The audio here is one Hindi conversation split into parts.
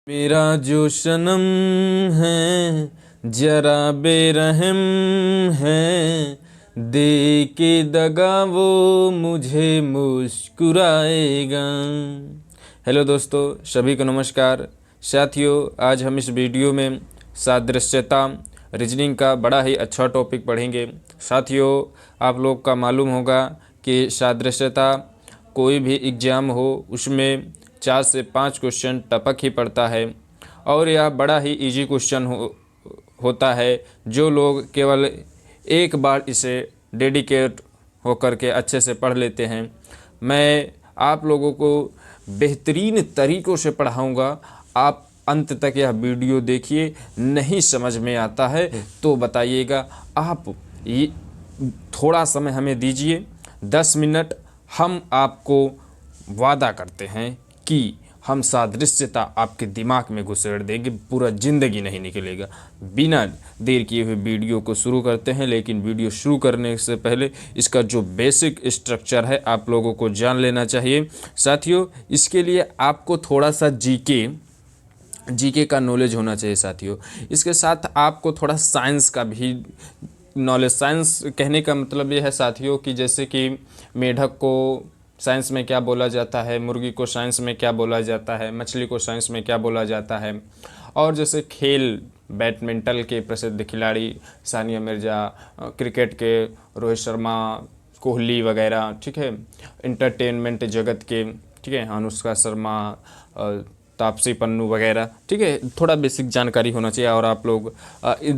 मेरा जो सनम है जरा बेरहम है, दे के दगा वो मुझे मुस्कुराएगा। हेलो दोस्तों, सभी को नमस्कार। साथियों, आज हम इस वीडियो में सादृश्यता रीजनिंग का बड़ा ही अच्छा टॉपिक पढ़ेंगे। साथियों, आप लोग का मालूम होगा कि सादृश्यता कोई भी एग्ज़ाम हो उसमें 4 से 5 क्वेश्चन टपक ही पड़ता है और यह बड़ा ही इजी क्वेश्चन होता है। जो लोग केवल एक बार इसे डेडिकेट होकर के अच्छे से पढ़ लेते हैं, मैं आप लोगों को बेहतरीन तरीक़ों से पढ़ाऊँगा। आप अंत तक यह वीडियो देखिए। नहीं समझ में आता है तो बताइएगा। आप ये थोड़ा समय हमें दीजिए, 10 मिनट। हम आपको वादा करते हैं कि हम सादृश्यता आपके दिमाग में घुसेड़ देंगे, पूरा ज़िंदगी नहीं निकलेगा। बिना देर किए हुए वीडियो को शुरू करते हैं, लेकिन वीडियो शुरू करने से पहले इसका जो बेसिक स्ट्रक्चर है आप लोगों को जान लेना चाहिए। साथियों, इसके लिए आपको थोड़ा सा जीके का नॉलेज होना चाहिए। साथियों, इसके साथ आपको थोड़ा साइंस का भी नॉलेज। साइंस कहने का मतलब ये है साथियों कि जैसे कि मेढक को साइंस में क्या बोला जाता है, मुर्गी को साइंस में क्या बोला जाता है, मछली को साइंस में क्या बोला जाता है। और जैसे खेल, बैडमिंटन के प्रसिद्ध खिलाड़ी सानिया मिर्ज़ा, क्रिकेट के रोहित शर्मा, कोहली वगैरह, ठीक है। इंटरटेनमेंट जगत के, ठीक है, अनुष्का शर्मा, तापसी पन्नू वगैरह, ठीक है। थोड़ा बेसिक जानकारी होना चाहिए और आप लोग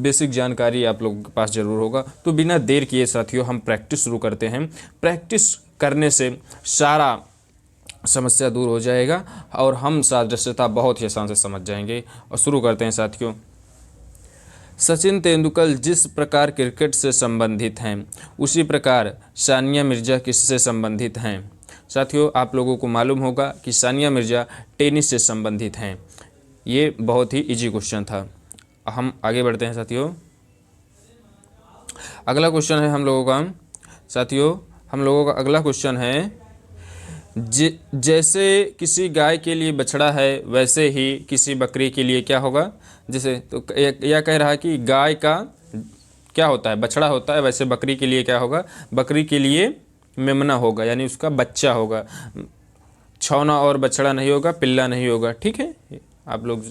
बेसिक जानकारी आप लोगों के पास ज़रूर होगा। तो बिना देर किए साथियों हम प्रैक्टिस शुरू करते हैं। प्रैक्टिस करने से सारा समस्या दूर हो जाएगा और हम सादृश्यता बहुत ही आसान से समझ जाएंगे। और शुरू करते हैं साथियों। सचिन तेंदुलकर जिस प्रकार क्रिकेट से संबंधित हैं, उसी प्रकार सानिया मिर्ज़ा किससे संबंधित हैं। साथियों, आप लोगों को मालूम होगा कि सानिया मिर्ज़ा टेनिस से संबंधित हैं। ये बहुत ही इजी क्वेश्चन था। हम आगे बढ़ते हैं साथियों। अगला क्वेश्चन है हम लोगों का, साथियों हम लोगों का अगला क्वेश्चन है, जैसे किसी गाय के लिए बछड़ा है वैसे ही किसी बकरी के लिए क्या होगा। जैसे तो यह कह रहा है कि गाय का क्या होता है, बछड़ा होता है, वैसे बकरी के लिए क्या होगा, बकरी के लिए मेमना होगा, यानी उसका बच्चा होगा। छौना और बछड़ा नहीं होगा, पिल्ला नहीं होगा, ठीक है। आप लोग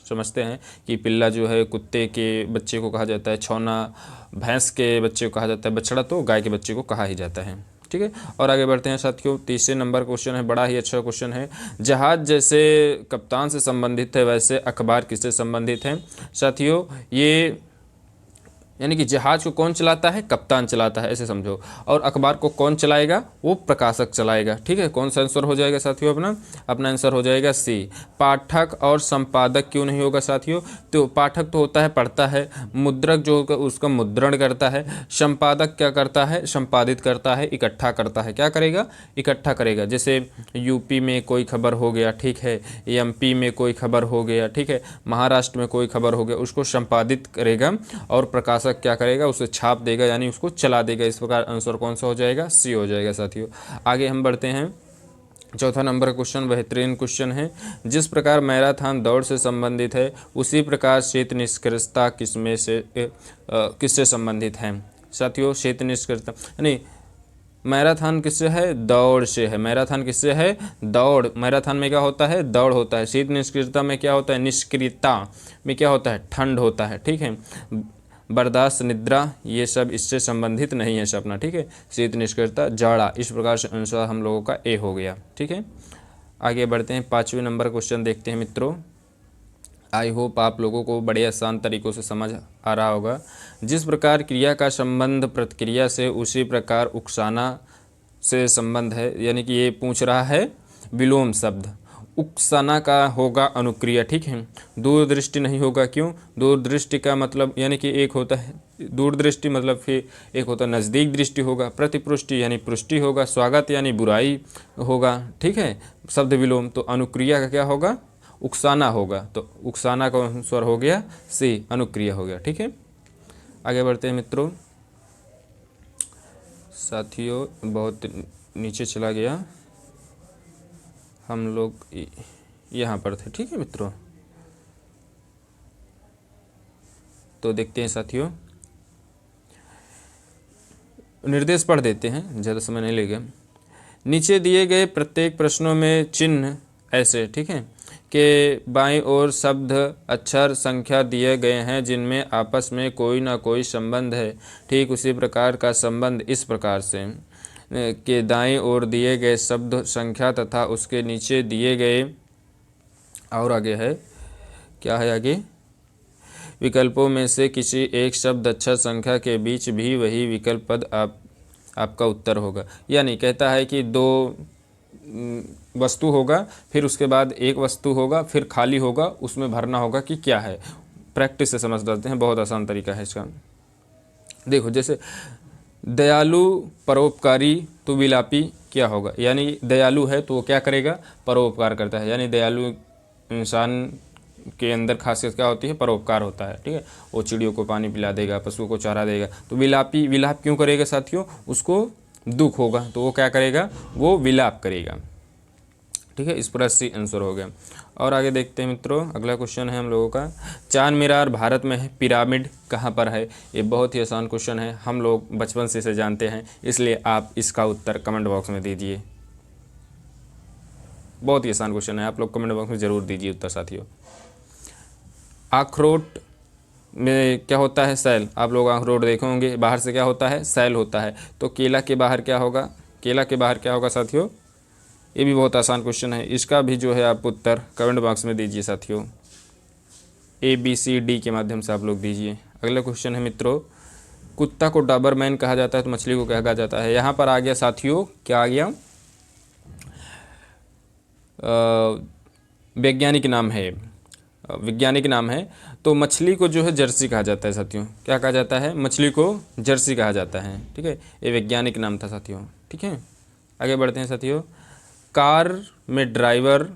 समझते हैं कि पिल्ला जो है कुत्ते के बच्चे को कहा जाता है, छौना भैंस के बच्चे को कहा जाता है, बछड़ा तो गाय के बच्चे को कहा ही जाता है, ठीक है। और आगे बढ़ते हैं साथियों। तीसरे नंबर क्वेश्चन है, बड़ा ही अच्छा क्वेश्चन है। जहाज जैसे कप्तान से संबंधित है वैसे अखबार किससे संबंधित है। साथियों, ये यानी कि जहाज को कौन चलाता है, कप्तान चलाता है, ऐसे समझो। और अखबार को कौन चलाएगा, वो प्रकाशक चलाएगा, ठीक है। कौन सा आंसर हो जाएगा साथियों, अपना आंसर हो जाएगा सी। पाठक और संपादक क्यों नहीं होगा साथियों। तो पाठक तो होता है पढ़ता है, मुद्रक जो होगा उसका मुद्रण करता है, संपादक क्या करता है, संपादित करता है, इकट्ठा करता है। क्या करेगा, इकट्ठा करेगा। जैसे यूपी में कोई खबर हो गया, ठीक है, एमपी में कोई खबर हो गया, ठीक है, महाराष्ट्र में कोई खबर हो गया, उसको संपादित करेगा और प्रकाशक क्या करेगा, उसे छाप देगा, यानी उसको चला देगा। इस प्रकार आंसर कौन सा हो जाएगा, सी हो जाएगा साथियों। आगे हम बढ़ते हैं। चौथा नंबर क्वेश्चन बेहतरीन क्वेश्चन है। जिस प्रकार मैराथन दौड़ से संबंधित है उसी प्रकार शीत निष्कर्षता किससे संबंधित है। साथियों, शीत निष्कर्षता यानी मैराथन किससे है, दौड़ से है। मैराथन किससे है, दौड़। मैराथन में क्या होता है, दौड़ होता है। शीत निष्क्रियता में क्या होता है, निष्क्रियता में क्या होता है, ठंड होता है, ठीक है। बर्दाश्त, निद्रा, ये सब इससे संबंधित नहीं है सपना, ठीक है। शीत निष्क्रियता, जाड़ा। इस प्रकार से आंसर हम लोगों का ए हो गया, ठीक है। आगे बढ़ते हैं। 5वें नंबर क्वेश्चन देखते हैं मित्रों। आई होप आप लोगों को बड़े आसान तरीक़ों से समझ आ रहा होगा। जिस प्रकार क्रिया का संबंध प्रतिक्रिया से उसी प्रकार उकसाना से संबंध है, यानी कि ये पूछ रहा है विलोम शब्द। उकसाना का होगा अनुक्रिया, ठीक है। दूरदृष्टि नहीं होगा, क्यों, दूरदृष्टि का मतलब यानी कि एक होता है दूरदृष्टि, मतलब फिर एक होता है नज़दीक दृष्टि होगा। प्रतिपुष्टि यानी पुष्टि होगा। स्वागत यानी बुराई होगा, ठीक है। शब्द विलोम, तो अनुक्रिया का क्या होगा, उकसाना होगा। तो उकसाना का आंसर हो गया सी, अनुक्रिया हो गया, ठीक है। आगे बढ़ते हैं मित्रों। साथियों, बहुत नीचे चला गया, हम लोग यहाँ पर थे, ठीक है मित्रों। तो देखते हैं साथियों, निर्देश पढ़ देते हैं, ज़्यादा समय नहीं लेगा। नीचे दिए गए प्रत्येक प्रश्नों में चिन्ह ऐसे, ठीक है, के बाईं ओर शब्द अक्षर संख्या दिए गए हैं जिनमें आपस में कोई ना कोई संबंध है। ठीक उसी प्रकार का संबंध इस प्रकार से के दाईं ओर दिए गए शब्द संख्या तथा उसके नीचे दिए गए, और आगे है, क्या है आगे, विकल्पों में से किसी एक शब्द अक्षर संख्या के बीच भी वही विकल्प पद आपका उत्तर होगा। यानी कहता है कि दो वस्तु होगा, फिर उसके बाद एक वस्तु होगा, फिर खाली होगा, उसमें भरना होगा कि क्या है। प्रैक्टिस से समझ जाते हैं, बहुत आसान तरीका है इसका। देखो जैसे दयालु परोपकारी तो विलापी क्या होगा, यानी दयालु है तो वो क्या करेगा, परोपकार करता है। यानी दयालु इंसान के अंदर खासियत क्या होती है, परोपकार होता है, ठीक है। वो चिड़ियों को पानी पिला देगा, पशुओं को चारा देगा। तो विलापी विलाप क्यों करेगा साथियों, उसको दुख होगा तो वो क्या करेगा, वो विलाप करेगा, ठीक है। इस पर सी आंसर हो गया। और आगे देखते हैं मित्रों, अगला क्वेश्चन है हम लोगों का, चांद मीनार भारत में है, पिरामिड कहाँ पर है। ये बहुत ही आसान क्वेश्चन है, हम लोग बचपन से इसे जानते हैं, इसलिए आप इसका उत्तर कमेंट बॉक्स में दीजिए। बहुत ही आसान क्वेश्चन है, आप लोग कमेंट बॉक्स में ज़रूर दीजिए उत्तर साथियों। अखरोट में क्या होता है, सेल। आप लोग अखरोट देखे होंगे, बाहर से क्या होता है, सेल होता है। तो केला के बाहर क्या होगा, केला के बाहर क्या होगा साथियों। ये भी बहुत आसान क्वेश्चन है, इसका भी जो है आप उत्तर कमेंट बॉक्स में दीजिए साथियों, ABCD के माध्यम से आप लोग दीजिए। अगला क्वेश्चन है मित्रों, कुत्ता को डॉबरमैन कहा जाता है तो मछली को क्या कहा जाता है। यहाँ पर आ गया साथियों, क्या आ गया, वैज्ञानिक नाम है, वैज्ञानिक नाम है। तो मछली को जो है जर्सी कहा जाता है साथियों, क्या कहा जाता है, मछली को जर्सी कहा जाता है, ठीक है। ये वैज्ञानिक नाम था साथियों, ठीक है। आगे बढ़ते हैं साथियों, कार में ड्राइवर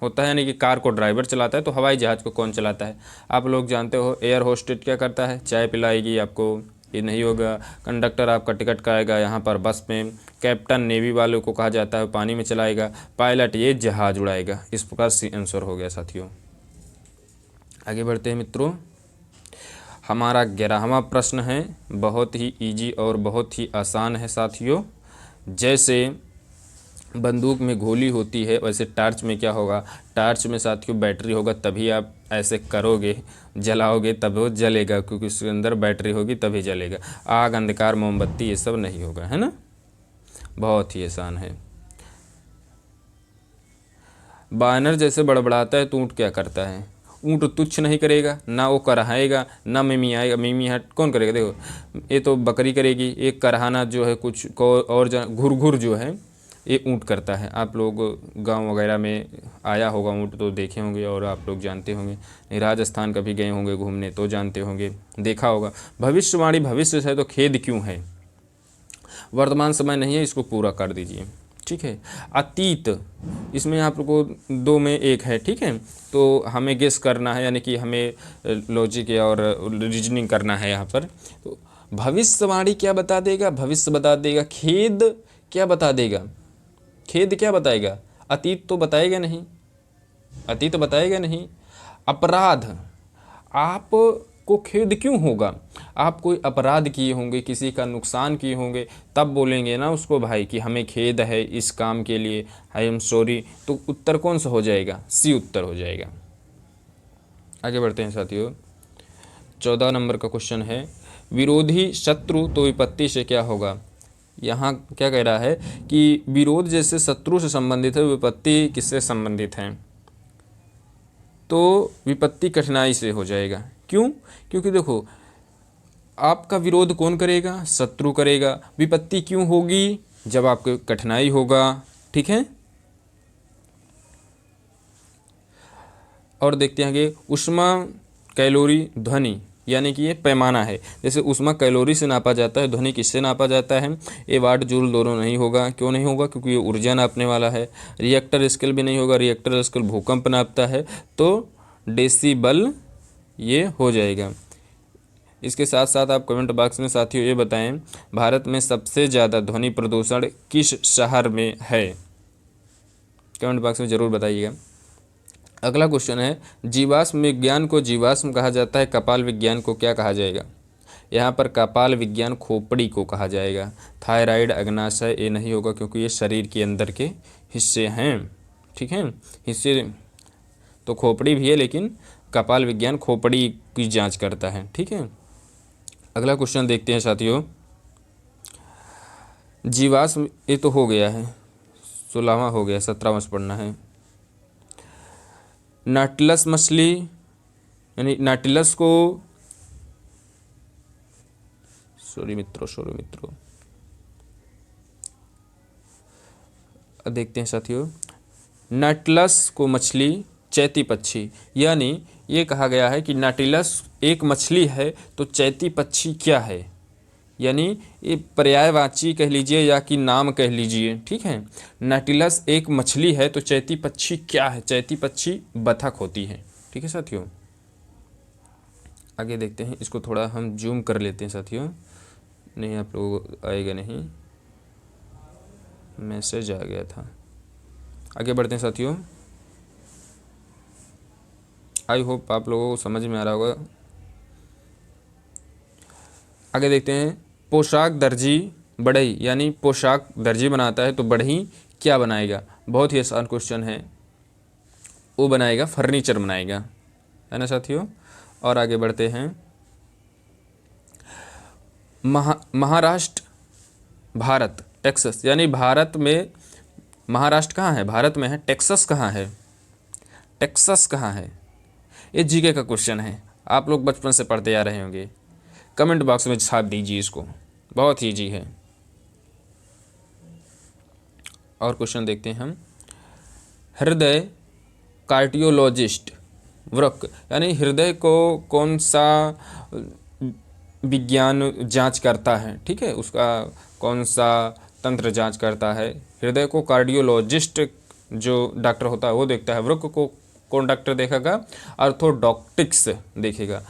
होता है, यानी कि कार को ड्राइवर चलाता है, तो हवाई जहाज़ को कौन चलाता है। आप लोग जानते हो, एयर होस्टेस क्या करता है, चाय पिलाएगी आपको, ये नहीं होगा। कंडक्टर आपका टिकट कराएगा यहाँ पर बस में। कैप्टन नेवी वालों को कहा जाता है, पानी में चलाएगा। पायलट ये जहाज़ उड़ाएगा। इस प्रकार से आंसर हो गया साथियों। आगे बढ़ते हैं मित्रों, हमारा 11वां प्रश्न है, बहुत ही इजी और बहुत ही आसान है साथियों। जैसे बंदूक में गोली होती है, वैसे टार्च में क्या होगा, टार्च में साथियों बैटरी होगा, तभी आप ऐसे करोगे, जलाओगे तब वो जलेगा, क्योंकि उसके अंदर बैटरी होगी तभी जलेगा। आग, अंधकार, मोमबत्ती ये सब नहीं होगा, है ना। बहुत ही आसान है। बानर जैसे बड़बड़ाता है तो ऊँट क्या करता है। ऊँट तुच्छ नहीं करेगा, ना वो कराएगा, ना मिमी आएगा। मिमी हट कौन करेगा, देखो ये तो बकरी करेगी, एक कराना जो है कुछ को और घुर घुर जो है ये ऊँट करता है। आप लोग गांव वगैरह में आया होगा ऊँट तो देखे होंगे और आप लोग जानते होंगे। राजस्थान कभी गए होंगे घूमने तो जानते होंगे, देखा होगा। भविष्यवाणी भविष्य से है तो खेद क्यों है, वर्तमान समय नहीं है, इसको पूरा कर दीजिए, ठीक है। अतीत, इसमें आप लोग को 2 में 1 है, ठीक है। तो हमें गेस करना है, यानी कि हमें लॉजिक और रीजनिंग करना है यहाँ पर। तो भविष्यवाणी क्या बता देगा, भविष्य बता देगा। खेद क्या बता देगा, खेद क्या बताएगा, अतीत तो बताएगा नहीं, अतीत बताएगा नहीं। अपराध, आपको खेद क्यों होगा, आप कोई अपराध किए होंगे, किसी का नुकसान किए होंगे, तब बोलेंगे ना उसको भाई कि हमें खेद है इस काम के लिए, आई एम सॉरी। तो उत्तर कौन सा हो जाएगा, सी उत्तर हो जाएगा। आगे बढ़ते हैं साथियों, 14 नंबर का क्वेश्चन है, विरोधी शत्रु तो विपत्ति से क्या होगा। यहाँ क्या कह रहा है कि विरोध जैसे शत्रु से संबंधित है, विपत्ति किससे संबंधित है। तो विपत्ति कठिनाई से हो जाएगा। क्यों, क्योंकि देखो आपका विरोध कौन करेगा, शत्रु करेगा। विपत्ति क्यों होगी, जब आपको कठिनाई होगा, ठीक है। और देखते हैं आगे, ऊष्मा कैलोरी ध्वनि, यानी कि ये पैमाना है। जैसे ऊष्मा कैलोरी से नापा जाता है, ध्वनि किससे नापा जाता है। ये वाट जूल दोनों नहीं होगा। क्यों नहीं होगा, क्योंकि ये ऊर्जा नापने वाला है। रिएक्टर स्केल भी नहीं होगा, रिएक्टर स्केल भूकंप नापता है। तो डेसिबल ये हो जाएगा। इसके साथ साथ आप कमेंट बॉक्स में साथियों ये बताएं, भारत में सबसे ज़्यादा ध्वनि प्रदूषण किस शहर में है। कमेंट बॉक्स में ज़रूर बताइएगा। अगला क्वेश्चन है, जीवाश्म विज्ञान को जीवाश्म कहा जाता है, कपाल विज्ञान को क्या कहा जाएगा? यहाँ पर कपाल विज्ञान खोपड़ी को कहा जाएगा। थायराइड, अग्नाशय ये नहीं होगा क्योंकि ये शरीर के अंदर के हिस्से हैं, ठीक है। हिस्से तो खोपड़ी भी है, लेकिन कपाल विज्ञान खोपड़ी की जांच करता है, ठीक है। अगला क्वेश्चन देखते हैं साथियों, जीवाश्म ये तो हो गया है, 16वां हो गया, 17वां से पढ़ना है। नाटिलस मछली यानी नाटिलस को, सॉरी मित्रों, देखते हैं साथियों, नाटिलस को मछली चैती पक्षी, यानी ये कहा गया है कि नाटिलस एक मछली है तो चैती पक्षी क्या है, यानी ये पर्यायवाची कह लीजिए या कि नाम कह लीजिए, ठीक है। नाटिलस एक मछली है तो चैती पक्षी क्या है? चैती पक्षी बतख होती है, ठीक है साथियों। आगे देखते हैं, इसको थोड़ा हम जूम कर लेते हैं साथियों, नहीं आप लोगों को आएगा नहीं, मैसेज आ गया था। आगे बढ़ते हैं साथियों, आई होप आप लोगों को समझ में आ रहा होगा। आगे देखते हैं, पोशाक दर्जी बढ़ई, यानी पोशाक दर्जी बनाता है तो बढ़ई क्या बनाएगा? बहुत ही आसान क्वेश्चन है, वो बनाएगा फर्नीचर बनाएगा, है ना साथियों। और आगे बढ़ते हैं, महाराष्ट्र भारत टेक्सास, यानी भारत में महाराष्ट्र कहाँ है? भारत में है। टेक्सास कहाँ है? टेक्सास कहाँ है? ये जीके का क्वेश्चन है, आप लोग बचपन से पढ़ते आ रहे होंगे। कमेंट बॉक्स में छाप दीजिए इसको, बहुत ईजी है। और क्वेश्चन देखते हैं हम, हृदय कार्डियोलॉजिस्ट वृक्क, यानी हृदय को कौन सा विज्ञान जांच करता है, ठीक है, उसका कौन सा तंत्र जांच करता है? हृदय को कार्डियोलॉजिस्ट जो डॉक्टर होता है वो देखता है। वृक्क को कौन डॉक्टर देखेगा? ऑर्थोडॉक्टिक्स देखेगा।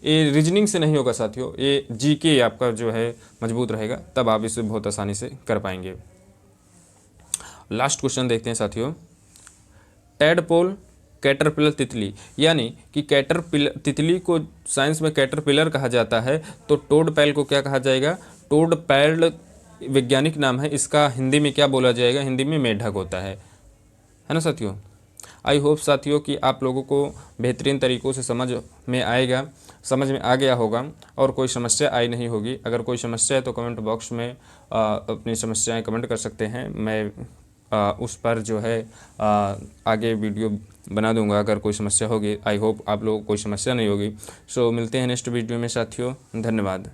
ये रीजनिंग से नहीं होगा साथियों, ये जीके आपका जो है मजबूत रहेगा, तब आप इसे बहुत आसानी से कर पाएंगे। लास्ट क्वेश्चन देखते हैं साथियों, टैडपोल कैटरपिलर तितली, यानी कि कैटरपिलर तितली को साइंस में कैटरपिलर कहा जाता है, तो टोडपैल को क्या कहा जाएगा? टोडपैल वैज्ञानिक नाम है, इसका हिंदी में क्या बोला जाएगा? हिंदी में मेढक होता है ना साथियों। आई होप साथियों कि आप लोगों को बेहतरीन तरीक़ों से समझ में आ गया होगा और कोई समस्या आई नहीं होगी। अगर कोई समस्या है तो कमेंट बॉक्स में अपनी समस्याएं कमेंट कर सकते हैं, मैं उस पर जो है आगे वीडियो बना दूंगा अगर कोई समस्या होगी। आई होप आप लोगों को कोई समस्या नहीं होगी। सो मिलते हैं नेक्स्ट वीडियो में साथियों, धन्यवाद।